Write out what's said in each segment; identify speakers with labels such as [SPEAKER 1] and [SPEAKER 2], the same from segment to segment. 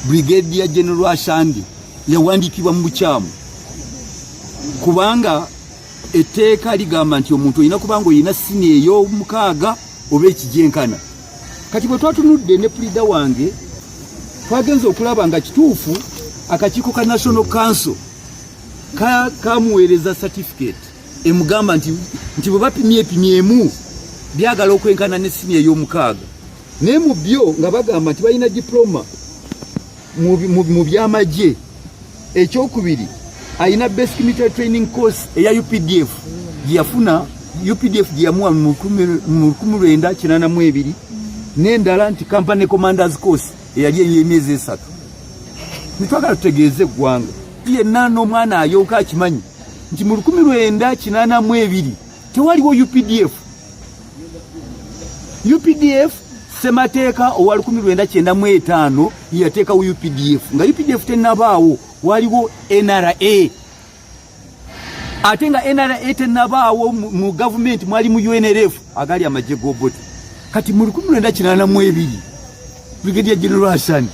[SPEAKER 1] Brigadier General Ashandi yawandikibwa mu bukyamu kubanga etteeka ligamba nti omuntu olina kubanga olina sini ey'omukaaga oba ekijenkana. Kati bwe twatunudde ne pulida wange twagenza okulaba nga kituufu akakiiko ka National Council kamuweereza certificate emugamba nti bwe bapimyemu byagala okwenkana ne sini ey'omukaaga. Naye mu byo nga bagamba nti balina diploma mu byamagye. Ekyokubiri alina basic military training course eya UPDF gyeyafuna UPDF gyeyamuwa mu 1982 n'endala nti company commanders course eyali ey'emyezi 3. Nitwagala tutegeeze eggwanga yenna n'omwana ayooka akimanyi nti mu 1982 tewaliwo UPDF. UPDF Semateeka owa 1995 yateekawo UPDF nga UPDF tennabaawo waliwo NRA. Ate nga NRA tennabaawo mu government mwali mu UNLF agali amagye g'obote. Kati mu 1982 Brigadier General Ashandi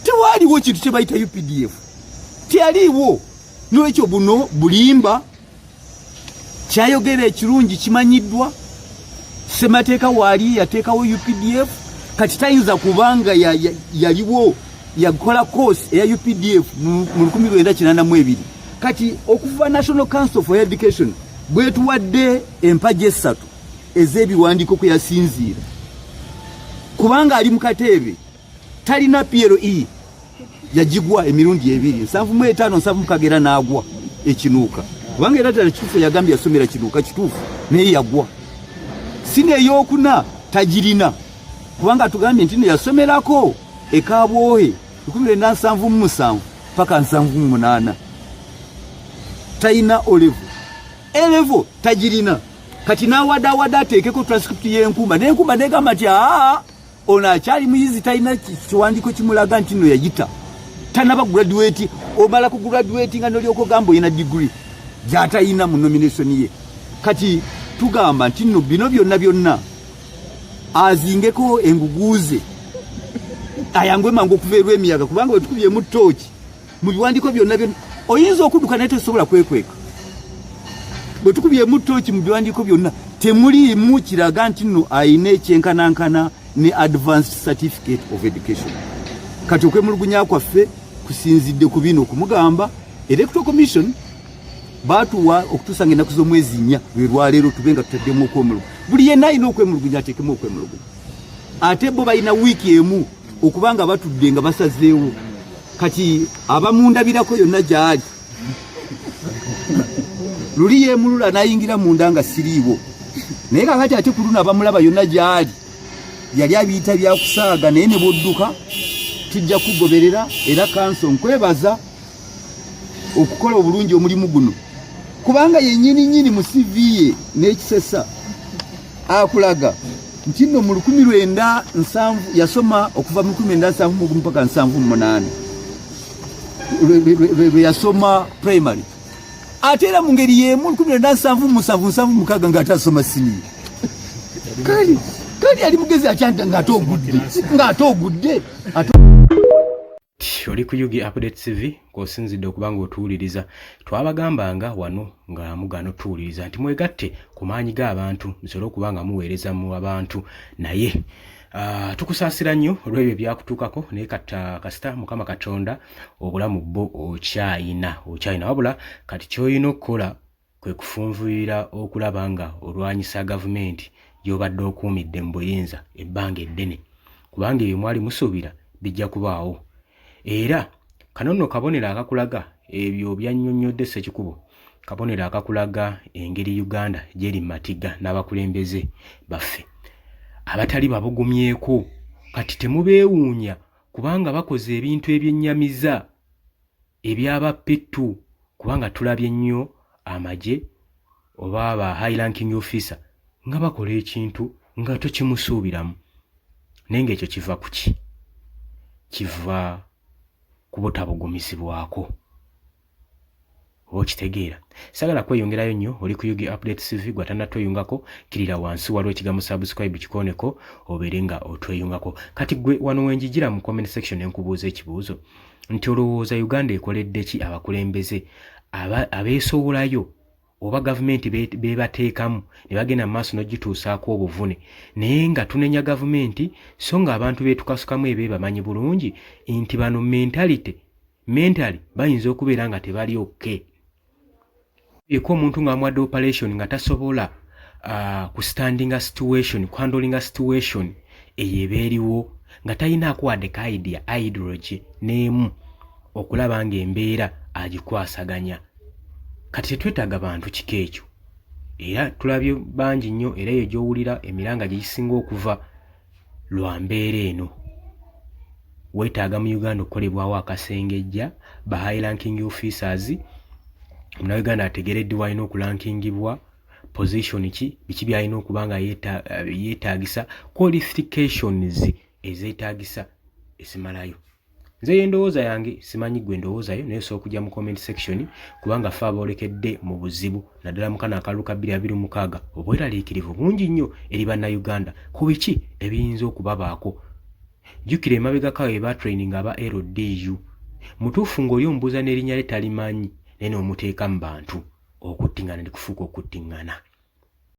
[SPEAKER 1] tewaliwo kintu kye bayita UPDF teyaliwo. N'ekyo buno bulimba kyayogera ekirungi kimanyiddwa. Semateeka waali yateekawo UPDF kati tayinza kubanga yaliwo yakola course eya UPDF mu 1982. Kati okuva National Council for Education bwetuwadde empagi 3 ez'ebiwandiiko kwe yasinziira kubanga ali mu kateebe talina PLE yagigwa emirundi 2 75 7 kagera n'agwa ekinuuka kubanga era tali kituufu yagambye yasomera kinuuka kituufu naye yagwa. Sine ey'okuna tagirina kubanga tugambye nti yasomerako ekabwohe 1977 paka 78 tayina olevo tagirina. Kati nawada ateekeko transcript y'enkumba n'enkumba negamba nti ono akyali muyizi talina kiwandiiko kimulaga nti no yagita tanaba graduate. Omala ku graduate nga nolyoka ogamba oyina degree gy'atayina mu nomination ye. Kati tugamba nti no bino byonna azingeko enguguze ayangwe mangu okuveerwa emiyaga kubanga bwe tukubye mu tooki mu biwandiiko byonna oyinza okudduka naye tosobola kwekweka. Bwe tukubye mu tooki mu biwandiiko byonna temuliimu kiraga nti no ayina ekyenkanankana ne advanced certificate of education. Kati okwemulugunya kwaffe kusinzidde ku bino okumugamba Electoral Commission batuwa okutusanga ennaku z'omwezi 4 lwe lwaleero tubenga tutaddemu okwemulugunya. Buli yenna alina okwemulugunya ateekemu okwemulugunya. Ate bo balina wiiki emu okubanga batudde nga basazeewo. Kati abamundabirako yonna gyali luli yeemulula n'ayingira munda nga siriiwo. Naye kakati ate ku luno abamulaba yonna gyali yali abiyita byakusaaga naye ne bodduka tujja kugoberera era kanso nkwebaza okukola obulungi omulimu guno kubanga yennyini mu CV ye n'ekisesa akulaga nti nno mu 1970 yasoma okuva mu 1970 mpaka 78 lwe yasoma primary. Ate era mu ngeri y'emu 1977 mukaga ng'atasoma siniya. Kali ali mugezi akyanta ng'atogudde.
[SPEAKER 2] Oli ku Yugi Update TV ng'osinzidde okubanga otuwuliriza. Twabagambanga wano nga mugano tuwuliriza nti mwegatte ku maanyi g'abantu musobole okubanga muweereza mu abantu naye tukusaasira nnyo olw'ebyo byakutuukako naye kasita Mukama Katonda obulamu bwo okyayina wabula kati ky'olina okukola kwe kufunvuyira okulaba nga olwanyisa gavumenti gy'obadde okuumidde mu buyinza ebbanga eddene kubanga ebyo mwali musuubira bijja kubaawo. Era kanono kabonero akakulaga ebyo byannyonnyodde Ssekikubo kabonero akakulaga engeri Uganda gyeri matiga n'abakulembeze baffe abatali babugumyeko kati temubeewuunya kubanga bakoze ebintu ebyennyamiza ebyabapettu kubanga tulabye nnyo amagye oba aba high ranking officer nga bakola ekintu nga tokimusuubiramu naye ng'ekyo kiva ku ki? Kiva ku butabugumisibwako okitegeera. Sagala kweyongerayo nnyo oli ku Yugi Update TV gwatanatweyungako kirira wansi waliwo ekigambo subscribe kikoneko obeere nga otweyungako. Kati gwe wano wenjigira mu comment section enkubuuza ekibuuzo nti olowooza Uganda ekoledde ki abakulembeze abeesowolayo oba gavumenti bebateekamu ne bagenda mu maaso n'ogituusaako obuvune naye nga tunenya gavumenti so nga abantu beetukasukamu bamanyi bulungi nti bano mentally bayinza okubeera nga tebali okay. Eko omuntu ng'amuwadde operation nga tasobola kustandinga situation, kuhandlinga situation eyo ebeeriwo nga talinaako wadde ka ideology n'emu okulaba ng'embeera agikwasaganya. Kati tetwetaaga bantu kiko ekyo. Era tulabye bangi nnyo era eyo gy'owulira emiranga gye gisinga okuva lwa mbeera eno. Weetaaga mu Uganda okukolebwawo akasengejja ba high ranking officers Munnayuganda ategeereddwa alina okulankingibwa position ki biki byalina okuba nga yeetaagisa qualifications ezeetaagisa esimalayo. Nze endowooza yange simanyi gwe ndowoozayo naye osobola okujja mu comment section kubanga ffe aboolekedde mu buzibu naddala mu kano akalulu ka 2026 obweraliikirivu bungi nnyo eri bannayuganda ku biki ebiyinza okubabaako. Jjukira emabegako awo batraining aba LDU mutuufu ng'oli omubuuza n'erinnya lye talimanyi naye n'omuteeka mu bantu okuttingana ne kufuuka okuttingana.